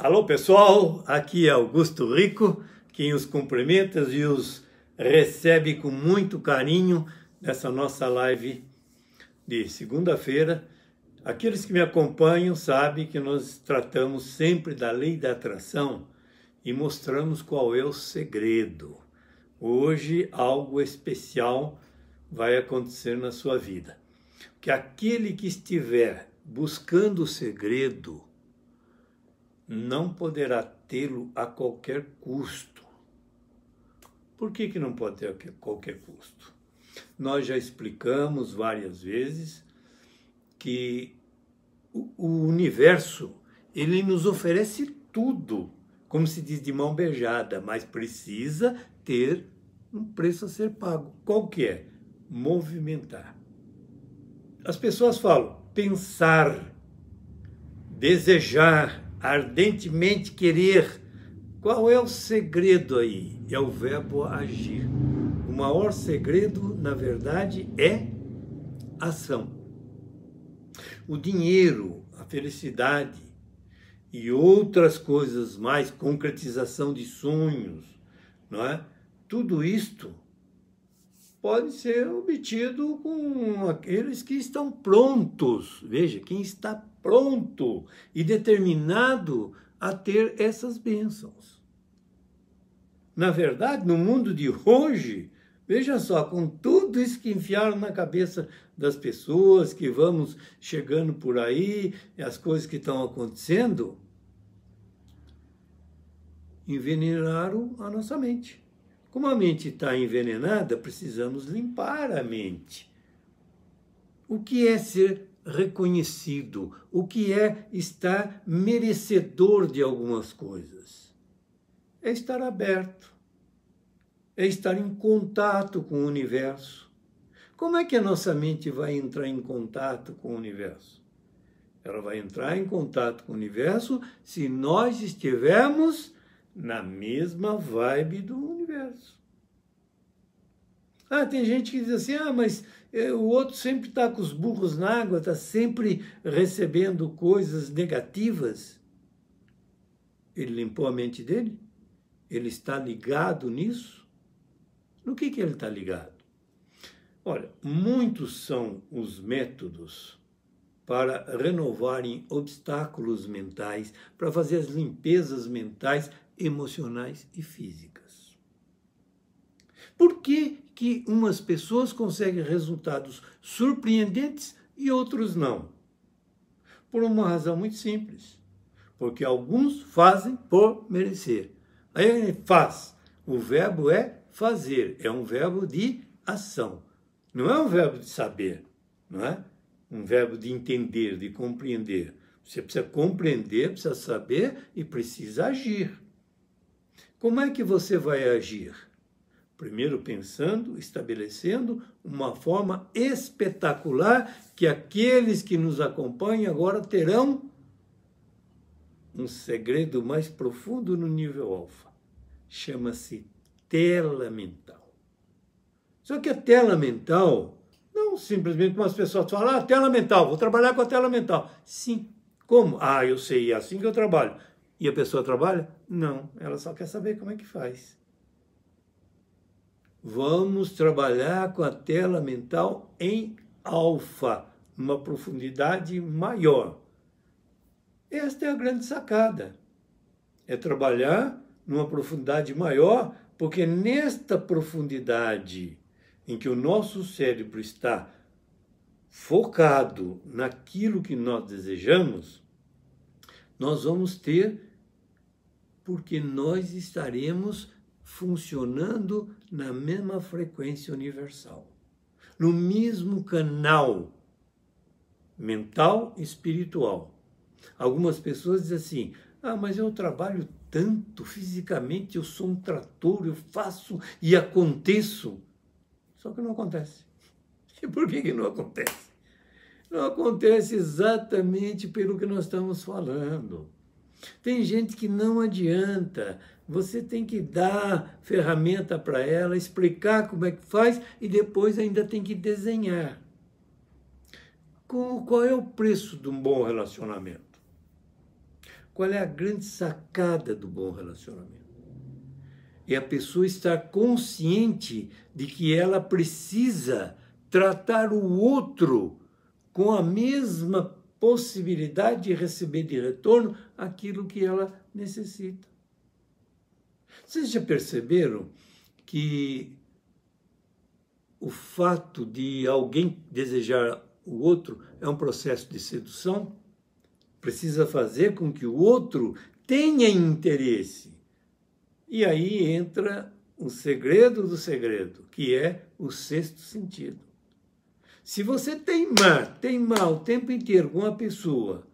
Alô pessoal, aqui é Augusto Rico, quem os cumprimenta e os recebe com muito carinho nessa nossa live de segunda-feira. Aqueles que me acompanham sabem que nós tratamos sempre da lei da atração e mostramos qual é o segredo. Hoje algo especial vai acontecer na sua vida. Que aquele que estiver buscando o segredo não poderá tê-lo a qualquer custo. Por que não pode ter a qualquer custo? Nós já explicamos várias vezes que o universo, ele nos oferece tudo, como se diz, de mão beijada, mas precisa ter um preço a ser pago. Qual que é? Movimentar. As pessoas falam pensar, desejar, ardentemente querer. Qual é o segredo aí? É o verbo agir. O maior segredo, na verdade, é ação. O dinheiro, a felicidade e outras coisas mais, concretização de sonhos, não é? Tudo isto pode ser obtido com aqueles que estão prontos. Veja, quem está pronto e determinado a ter essas bênçãos. Na verdade, no mundo de hoje, veja só, com tudo isso que enfiaram na cabeça das pessoas, que vamos chegando por aí, as coisas que estão acontecendo, envenenaram a nossa mente. Como a mente está envenenada, precisamos limpar a mente. O que é ser reconhecido? O que é estar merecedor de algumas coisas? É estar aberto, é estar em contato com o universo. Como é que a nossa mente vai entrar em contato com o universo? Ela vai entrar em contato com o universo se nós estivermos na mesma vibe do universo. Tem gente que diz assim, mas o outro sempre está com os burros na água, está sempre recebendo coisas negativas. Ele limpou a mente dele? Ele está ligado nisso? No que ele está ligado? Olha, muitos são os métodos para renovarem obstáculos mentais, para fazer as limpezas mentais, emocionais e físicas. Por que umas pessoas conseguem resultados surpreendentes e outros não? Por uma razão muito simples. Porque alguns fazem por merecer. Aí ele faz. O verbo é fazer. É um verbo de ação. Não é um verbo de saber. Não é? Um verbo de entender, de compreender. Você precisa compreender, precisa saber e precisa agir. Como é que você vai agir? Primeiro pensando, estabelecendo uma forma espetacular que aqueles que nos acompanham agora terão um segredo mais profundo no nível alfa. Chama-se tela mental. Só que a tela mental, não simplesmente como as pessoas falam, tela mental, vou trabalhar com a tela mental. Sim. Como? Eu sei, é assim que eu trabalho. E a pessoa trabalha? Não, ela só quer saber como é que faz. Vamos trabalhar com a tela mental em alfa, uma profundidade maior. Esta é a grande sacada. É trabalhar numa profundidade maior, porque nesta profundidade em que o nosso cérebro está focado naquilo que nós desejamos, nós vamos ter, porque nós estaremos funcionando na mesma frequência universal, no mesmo canal mental e espiritual. Algumas pessoas dizem assim, mas eu trabalho tanto, fisicamente eu sou um trator, eu faço e aconteço. Só que não acontece. E por que não acontece? Não acontece exatamente pelo que nós estamos falando. Tem gente que não adianta, você tem que dar ferramenta para ela, explicar como é que faz e depois ainda tem que desenhar. Qual é o preço de um bom relacionamento? Qual é a grande sacada do bom relacionamento? É a pessoa estar consciente de que ela precisa tratar o outro com a mesma possibilidade de receber de retorno aquilo que ela necessita. Vocês já perceberam que o fato de alguém desejar o outro é um processo de sedução? Precisa fazer com que o outro tenha interesse. E aí entra o segredo do segredo, que é o sexto sentido. Se você teimar o tempo inteiro com uma pessoa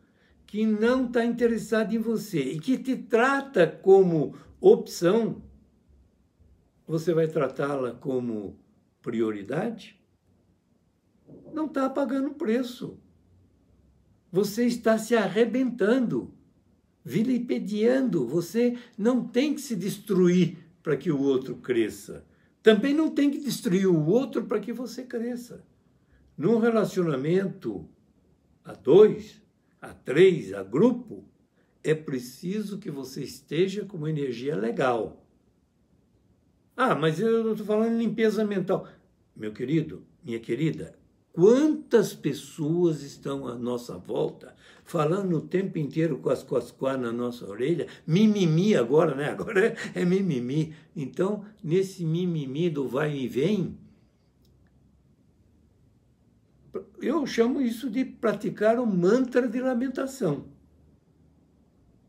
que não está interessada em você e que te trata como opção, você vai tratá-la como prioridade? Não está pagando preço. Você está se arrebentando, vilipendiando. Você não tem que se destruir para que o outro cresça. Também não tem que destruir o outro para que você cresça. Num relacionamento a dois, a três, a grupo, é preciso que você esteja com uma energia legal. Ah, mas eu estou falando em limpeza mental. Meu querido, minha querida, quantas pessoas estão à nossa volta falando o tempo inteiro com as na nossa orelha? Mimimi agora, né? Agora é mimimi. Então, nesse mimimi do vai e vem, eu chamo isso de praticar o mantra de lamentação.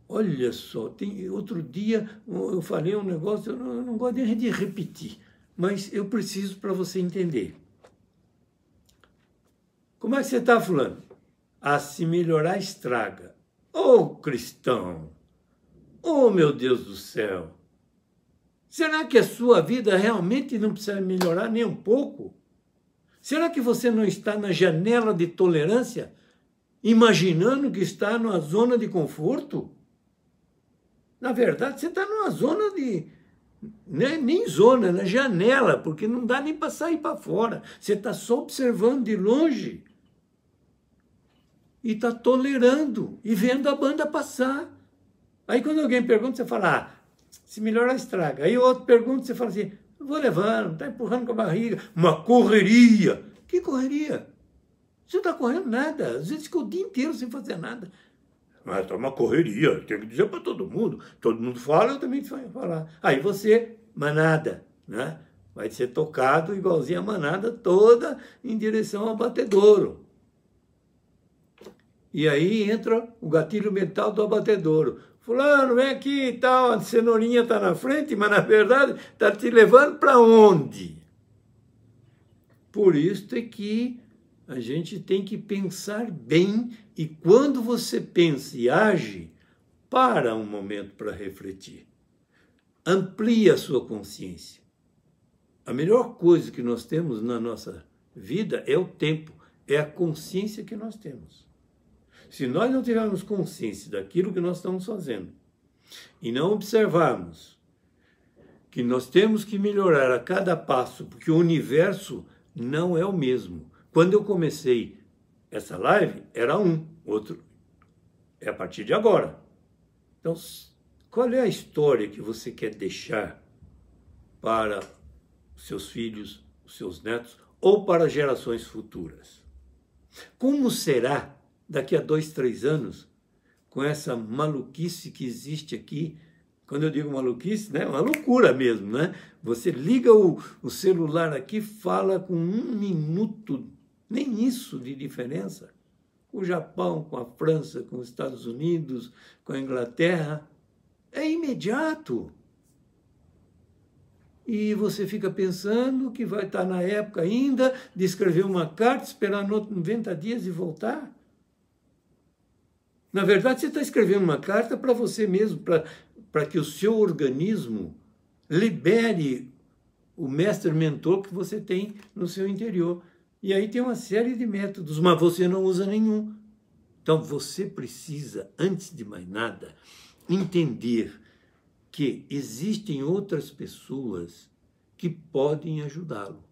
Olha só, outro dia eu falei um negócio, eu não gosto nem de repetir, mas eu preciso para você entender. Como é que você está, fulano? Ah, se melhorar, estraga. Ô, cristão! Oh, meu Deus do céu! Será que a sua vida realmente não precisa melhorar nem um pouco? Será que você não está na janela de tolerância, imaginando que está numa zona de conforto? Na verdade, você está numa zona de... nem zona, na janela, porque não dá nem para sair para fora. Você está só observando de longe. E está tolerando e vendo a banda passar. Aí quando alguém pergunta, você fala, ah, se melhorar, estraga. Aí o outro pergunta, você fala assim, eu vou levando, está empurrando com a barriga. Uma correria. Que correria? Você não está correndo nada. Às vezes fica o dia inteiro sem fazer nada. Mas está uma correria, tem que dizer para todo mundo. Todo mundo fala, eu também vou falar. Aí você, manada, né? Vai ser tocado igualzinho a manada toda em direção ao abatedouro. E aí entra o gatilho mental do abatedouro. Fulano, vem aqui e tal, a cenourinha está na frente, mas na verdade está te levando para onde? Por isso é que a gente tem que pensar bem, e quando você pensa e age, para um momento para refletir. Amplie a sua consciência. A melhor coisa que nós temos na nossa vida é o tempo, é a consciência que nós temos. Se nós não tivermos consciência daquilo que nós estamos fazendo e não observarmos que nós temos que melhorar a cada passo, porque o universo não é o mesmo. Quando eu comecei essa live, era outro é a partir de agora. Então, qual é a história que você quer deixar para os seus filhos, os seus netos, ou para gerações futuras? Como será daqui a 2, 3 anos, com essa maluquice que existe aqui? Quando eu digo maluquice, né, é uma loucura mesmo, né? Você liga o celular aqui, fala com 1 minuto, nem isso de diferença, com o Japão, com a França, com os Estados Unidos, com a Inglaterra, é imediato. E você fica pensando que vai estar na época ainda de escrever uma carta, esperar 90 dias e voltar. Na verdade, você está escrevendo uma carta para você mesmo, para que o seu organismo libere o mestre mentor que você tem no seu interior. E aí tem uma série de métodos, mas você não usa nenhum. Então você precisa, antes de mais nada, entender que existem outras pessoas que podem ajudá-lo.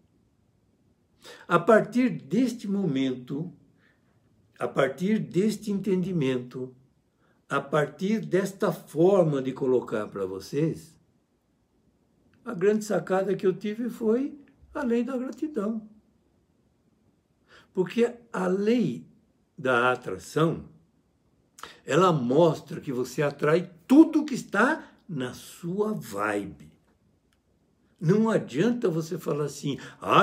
A partir deste momento, a partir deste entendimento, a partir desta forma de colocar para vocês, a grande sacada que eu tive foi a lei da gratidão. Porque a lei da atração, ela mostra que você atrai tudo que está na sua vibe. Não adianta você falar assim,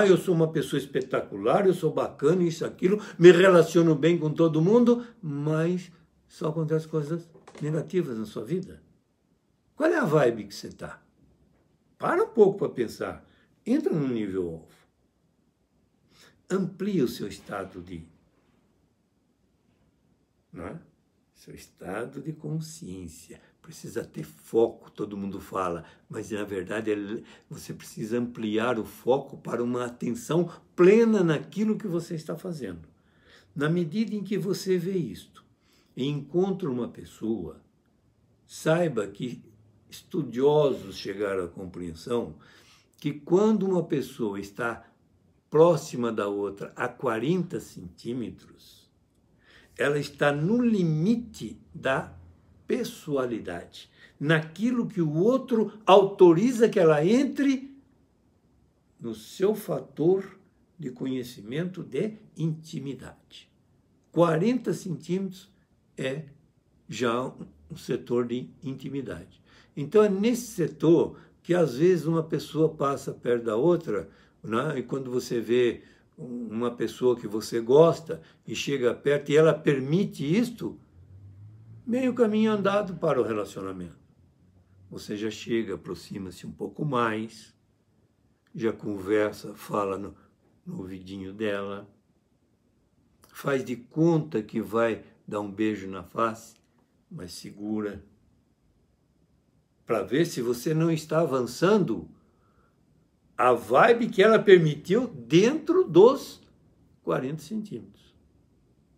eu sou uma pessoa espetacular, eu sou bacana, isso, aquilo, me relaciono bem com todo mundo, mas só acontecem coisas negativas na sua vida. Qual é a vibe que você está? Para um pouco para pensar. Entra no nível alvo. Amplie o seu estado seu estado de consciência. Precisa ter foco, todo mundo fala, mas na verdade você precisa ampliar o foco para uma atenção plena naquilo que você está fazendo. Na medida em que você vê isto e encontra uma pessoa, saiba que estudiosos chegaram à compreensão que quando uma pessoa está próxima da outra a 40 centímetros, ela está no limite da pessoalidade, naquilo que o outro autoriza que ela entre no seu fator de conhecimento de intimidade. 40 centímetros é já um setor de intimidade. Então é nesse setor que às vezes uma pessoa passa perto da outra, né? E quando você vê uma pessoa que você gosta e chega perto e ela permite isto, meio caminho andado para o relacionamento. Você já chega, aproxima-se um pouco mais, já conversa, fala no ouvidinho dela, faz de conta que vai dar um beijo na face, mas segura, para ver se você não está avançando a vibe que ela permitiu dentro dos 40 centímetros.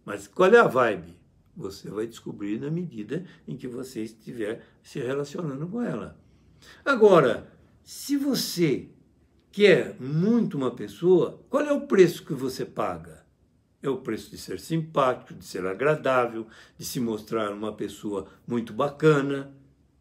Mas qual é a vibe? Você vai descobrir na medida em que você estiver se relacionando com ela. Agora, se você quer muito uma pessoa, qual é o preço que você paga? É o preço de ser simpático, de ser agradável, de se mostrar uma pessoa muito bacana.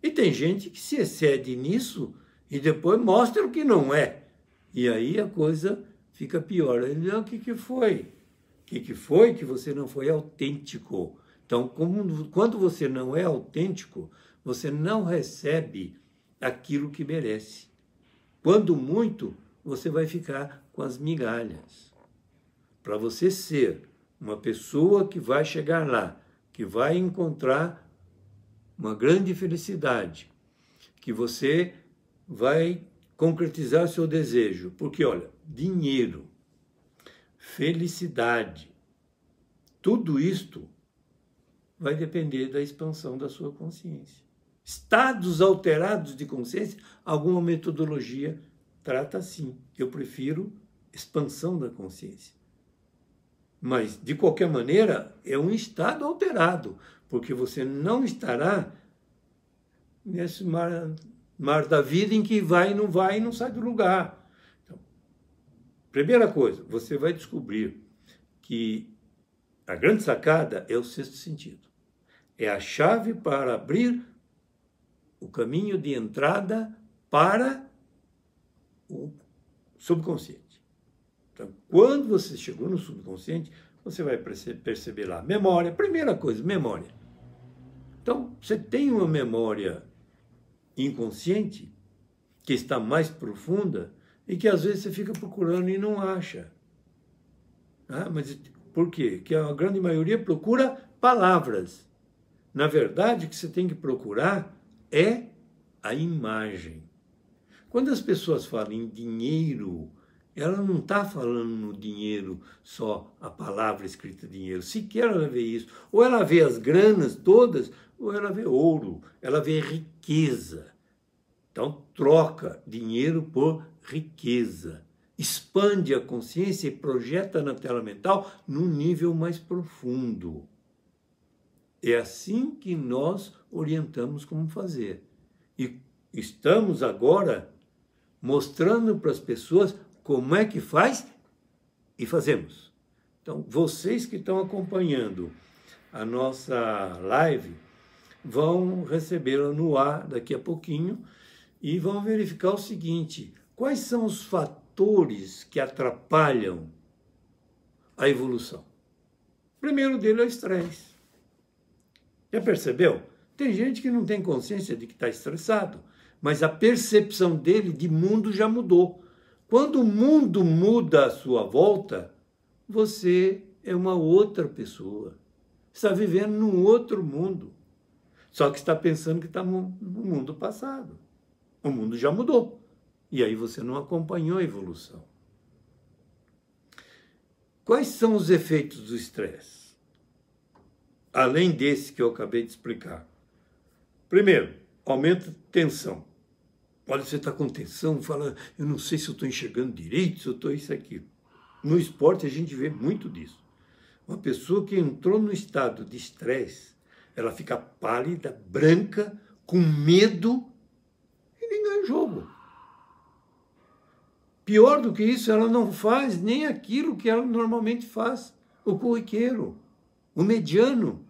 E tem gente que se excede nisso e depois mostra o que não é. E aí a coisa fica pior. Ele, o que foi? O que foi que você não foi autêntico? Então, quando você não é autêntico, você não recebe aquilo que merece. Quando muito, você vai ficar com as migalhas. Para você ser uma pessoa que vai chegar lá, que vai encontrar uma grande felicidade, que você vai concretizar seu desejo. Porque, olha, dinheiro, felicidade, tudo isto vai depender da expansão da sua consciência. Estados alterados de consciência, alguma metodologia trata assim. Eu prefiro expansão da consciência. Mas, de qualquer maneira, é um estado alterado, porque você não estará nesse mar da vida em que vai e não sai do lugar. Então, primeira coisa, você vai descobrir que a grande sacada é o sexto sentido. É a chave para abrir o caminho de entrada para o subconsciente. Então, quando você chegou no subconsciente, você vai perceber lá memória. Primeira coisa, memória. Então, você tem uma memória inconsciente que está mais profunda e que às vezes você fica procurando e não acha. Mas por quê? Porque a grande maioria procura palavras. Na verdade, o que você tem que procurar é a imagem. Quando as pessoas falam em dinheiro, ela não está falando no dinheiro só a palavra escrita dinheiro. Sequer ela vê isso. Ou ela vê as granas todas, ou ela vê ouro, ela vê riqueza. Então, troca dinheiro por riqueza. Expande a consciência e projeta na tela mental num nível mais profundo. É assim que nós orientamos como fazer. E estamos agora mostrando para as pessoas como é que faz e fazemos. Então, vocês que estão acompanhando a nossa live, vão recebê-la no ar daqui a pouquinho e vão verificar o seguinte: quais são os fatores que atrapalham a evolução? O primeiro dele é o estresse. Já percebeu? Tem gente que não tem consciência de que está estressado, mas a percepção dele de mundo já mudou. Quando o mundo muda à sua volta, você é uma outra pessoa. Está vivendo num outro mundo. Só que está pensando que está no mundo passado. O mundo já mudou. E aí você não acompanhou a evolução. Quais são os efeitos do estresse? Além desse que eu acabei de explicar. Primeiro, aumenta a tensão. Olha, você está com tensão, fala, eu não sei se eu estou enxergando direito, se eu estou isso, aquilo. No esporte a gente vê muito disso. Uma pessoa que entrou no estado de estresse, ela fica pálida, branca, com medo e nem ganha o jogo. Pior do que isso, ela não faz nem aquilo que ela normalmente faz, o corriqueiro, o mediano.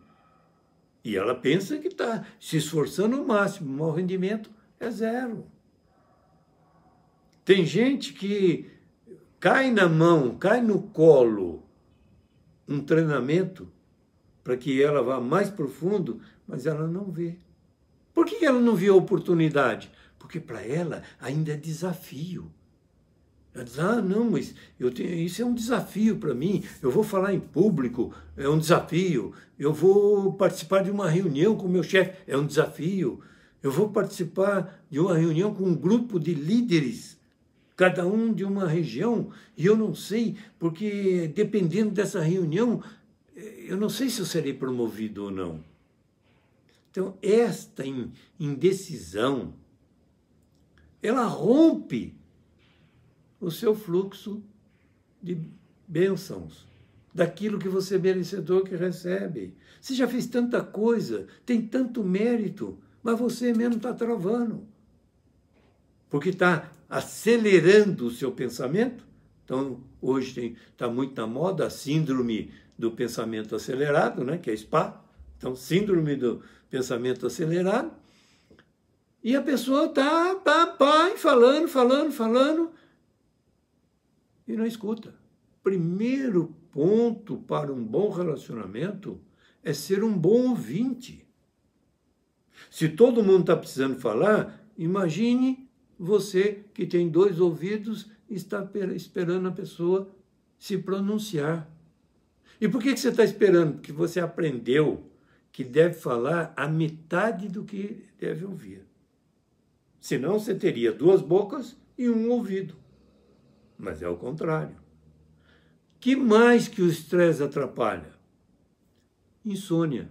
E ela pensa que está se esforçando ao máximo, o rendimento é zero. Tem gente que cai na mão, cai no colo um treinamento para que ela vá mais profundo, mas ela não vê. Por que ela não vê a oportunidade? Porque para ela ainda é desafio. Ela diz, não, mas isso é um desafio para mim, eu vou falar em público, é um desafio, eu vou participar de uma reunião com o meu chefe, é um desafio, eu vou participar de uma reunião com um grupo de líderes, cada um de uma região, e eu não sei, porque dependendo dessa reunião, eu não sei se eu serei promovido ou não. Então, esta indecisão, ela rompe o seu fluxo de bênçãos, daquilo que você é merecedor que recebe. Você já fez tanta coisa, tem tanto mérito, mas você mesmo está travando. Porque está acelerando o seu pensamento. Então, hoje está muito na moda a síndrome do pensamento acelerado, né, que é SPA. Então, síndrome do pensamento acelerado. E a pessoa está falando, e não escuta. Primeiro ponto para um bom relacionamento é ser um bom ouvinte. Se todo mundo está precisando falar, imagine você que tem 2 ouvidos e está esperando a pessoa se pronunciar. E por que você está esperando? Porque você aprendeu que deve falar a metade do que deve ouvir. Senão você teria 2 bocas e 1 ouvido. Mas é o contrário. Que mais que o estresse atrapalha? Insônia,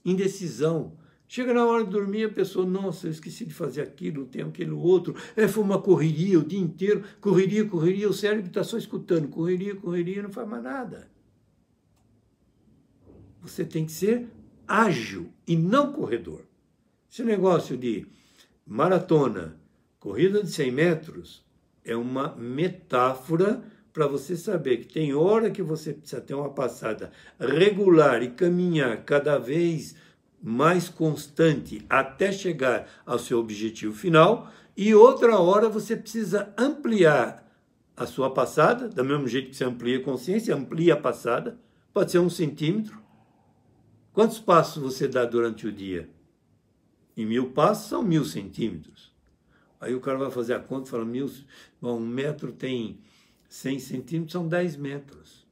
indecisão. Chega na hora de dormir, a pessoa, nossa, eu esqueci de fazer aquilo, tem aquilo outro. Foi uma correria o dia inteiro, correria, o cérebro está só escutando, correria, não faz mais nada. Você tem que ser ágil e não corredor. Esse negócio de maratona, corrida de 100 metros, é uma metáfora para você saber que tem hora que você precisa ter uma passada regular e caminhar cada vez mais constante até chegar ao seu objetivo final, e outra hora você precisa ampliar a sua passada, do mesmo jeito que você amplia a consciência, amplia a passada, pode ser 1 centímetro. Quantos passos você dá durante o dia? Em 1000 passos são 1000 centímetros. Aí o cara vai fazer a conta e fala, 1 metro tem 100 centímetros, são 10 metros.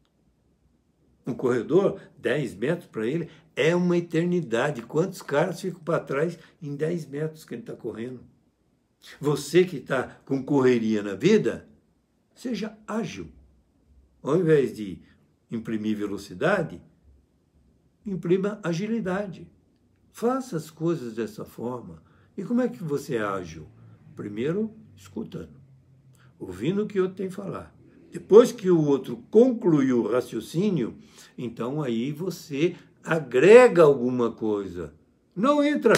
Um corredor, 10 metros para ele é uma eternidade. Quantos caras ficam para trás em 10 metros que ele está correndo? Você que está com correria na vida, seja ágil. Ao invés de imprimir velocidade, imprima agilidade. Faça as coisas dessa forma. E como é que você é ágil? Primeiro, escutando, ouvindo o que o outro tem a falar. Depois que o outro concluiu o raciocínio, então aí você agrega alguma coisa. Não entra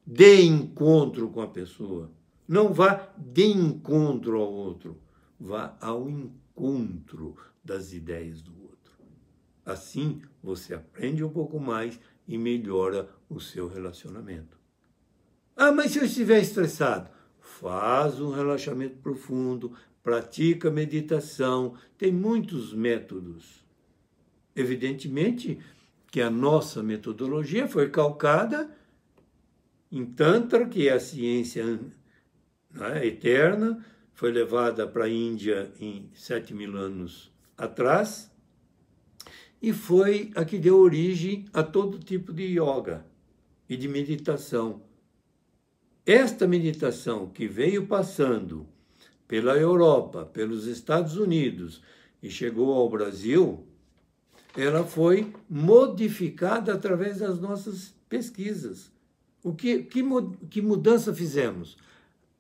de encontro com a pessoa. Não vá de encontro ao outro. Vá ao encontro das ideias do outro. Assim, você aprende um pouco mais e melhora o seu relacionamento. Ah, mas se eu estiver estressado? Faz um relaxamento profundo, pratica meditação, tem muitos métodos. Evidentemente que a nossa metodologia foi calcada em Tantra, que é a ciência, né, eterna, foi levada para a Índia em 7.000 anos atrás, e foi a que deu origem a todo tipo de yoga e de meditação. Esta meditação que veio passando pela Europa, pelos Estados Unidos e chegou ao Brasil, ela foi modificada através das nossas pesquisas. Que mudança fizemos?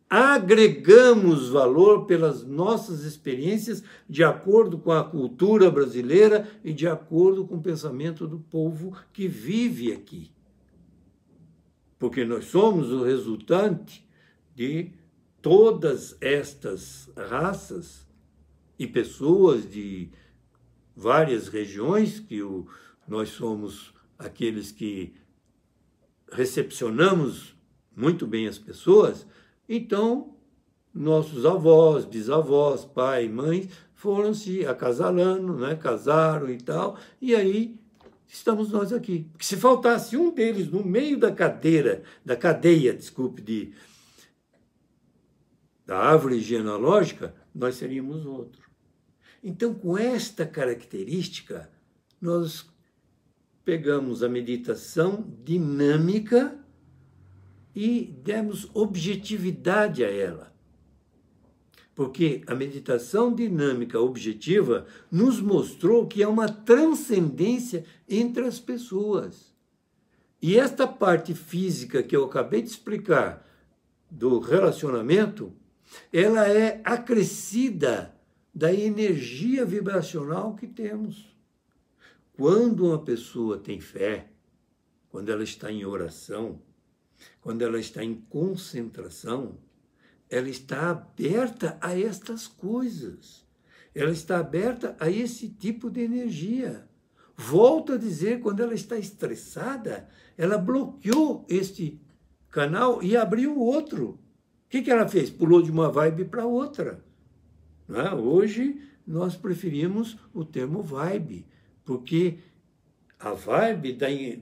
Agregamos valor pelas nossas experiências de acordo com a cultura brasileira e de acordo com o pensamento do povo que vive aqui. Porque nós somos o resultante de todas estas raças e pessoas de várias regiões, que nós somos aqueles que recepcionamos muito bem as pessoas. Então, nossos avós, bisavós, pai, mãe, foram se acasalando, né? Casaram e tal, e aí estamos nós aqui. Porque se faltasse um deles no meio da cadeia, da árvore genealógica, nós seríamos outro. Então, com esta característica, nós pegamos a meditação dinâmica e demos objetividade a ela. Porque a meditação dinâmica objetiva nos mostrou que há uma transcendência entre as pessoas. E esta parte física que eu acabei de explicar do relacionamento, ela é acrescida da energia vibracional que temos. Quando uma pessoa tem fé, quando ela está em oração, quando ela está em concentração, ela está aberta a estas coisas. Ela está aberta a esse tipo de energia. Volto a dizer, quando ela está estressada, ela bloqueou este canal e abriu outro. O que ela fez? Pulou de uma vibe para outra. Não é? Hoje, nós preferimos o termo vibe, porque a vibe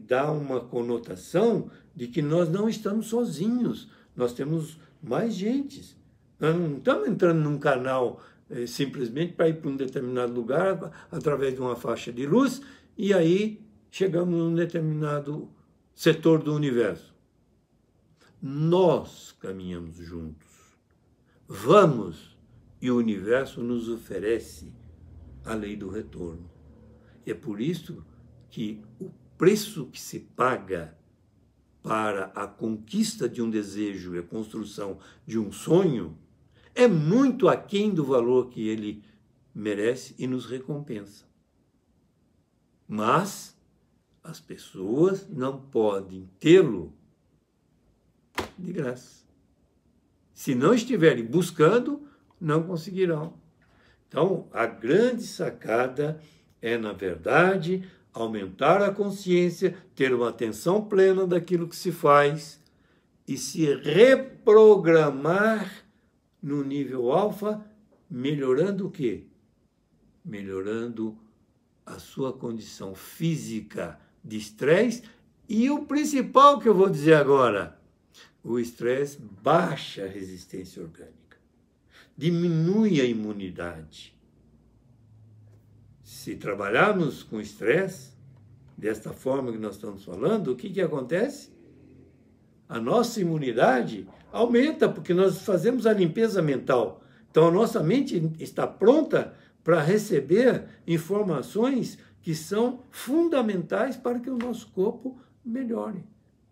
dá uma conotação de que nós não estamos sozinhos, nós temos mais gente. Nós não estamos entrando num canal simplesmente para ir para um determinado lugar através de uma faixa de luz e aí chegamos num determinado setor do universo. Nós caminhamos juntos. Vamos, e o universo nos oferece a lei do retorno. E é por isso que o preço que se paga para a conquista de um desejo e a construção de um sonho é muito aquém do valor que ele merece e nos recompensa. Mas as pessoas não podem tê-lo de graça. Se não estiverem buscando, não conseguirão. Então, a grande sacada é, na verdade, aumentar a consciência, ter uma atenção plena daquilo que se faz e se reprogramar no nível alfa, melhorando o quê? Melhorando a sua condição física de estresse e o principal que eu vou dizer agora, o estresse baixa a resistência orgânica, diminui a imunidade. Se trabalharmos com estresse, desta forma que nós estamos falando, o que acontece? A nossa imunidade aumenta, porque nós fazemos a limpeza mental. Então, a nossa mente está pronta para receber informações que são fundamentais para que o nosso corpo melhore,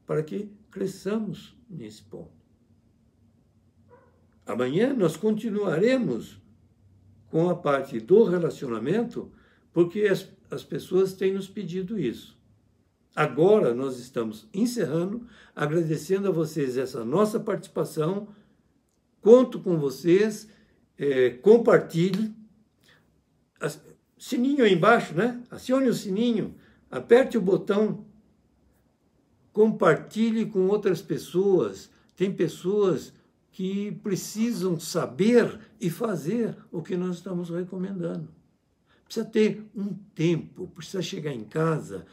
para que cresçamos nesse ponto. Amanhã nós continuaremos com a parte do relacionamento, porque as pessoas têm nos pedido isso. Agora nós estamos encerrando, agradecendo a vocês essa nossa participação. Conto com vocês, compartilhe. Sininho aí embaixo, né? Acione o sininho, aperte o botão compartilhe com outras pessoas. Tem pessoas que precisam saber e fazer o que nós estamos recomendando. Precisa ter um tempo, precisa chegar em casa,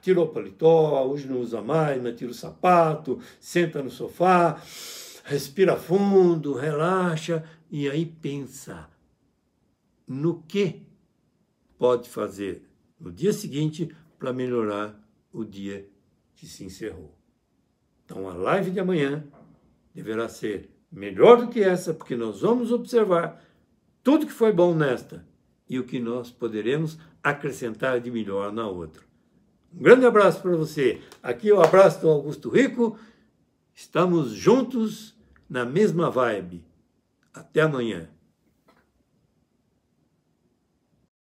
tirou o paletó, hoje não usa mais, mas tira o sapato, senta no sofá, respira fundo, relaxa e aí pensa no que pode fazer no dia seguinte para melhorar o dia que se encerrou. Então a live de amanhã deverá ser melhor do que essa, porque nós vamos observar tudo que foi bom nesta e o que nós poderemos acrescentar de melhor na outra. Um grande abraço para você. Aqui é o abraço do Augusto Rico. Estamos juntos na mesma vibe. Até amanhã.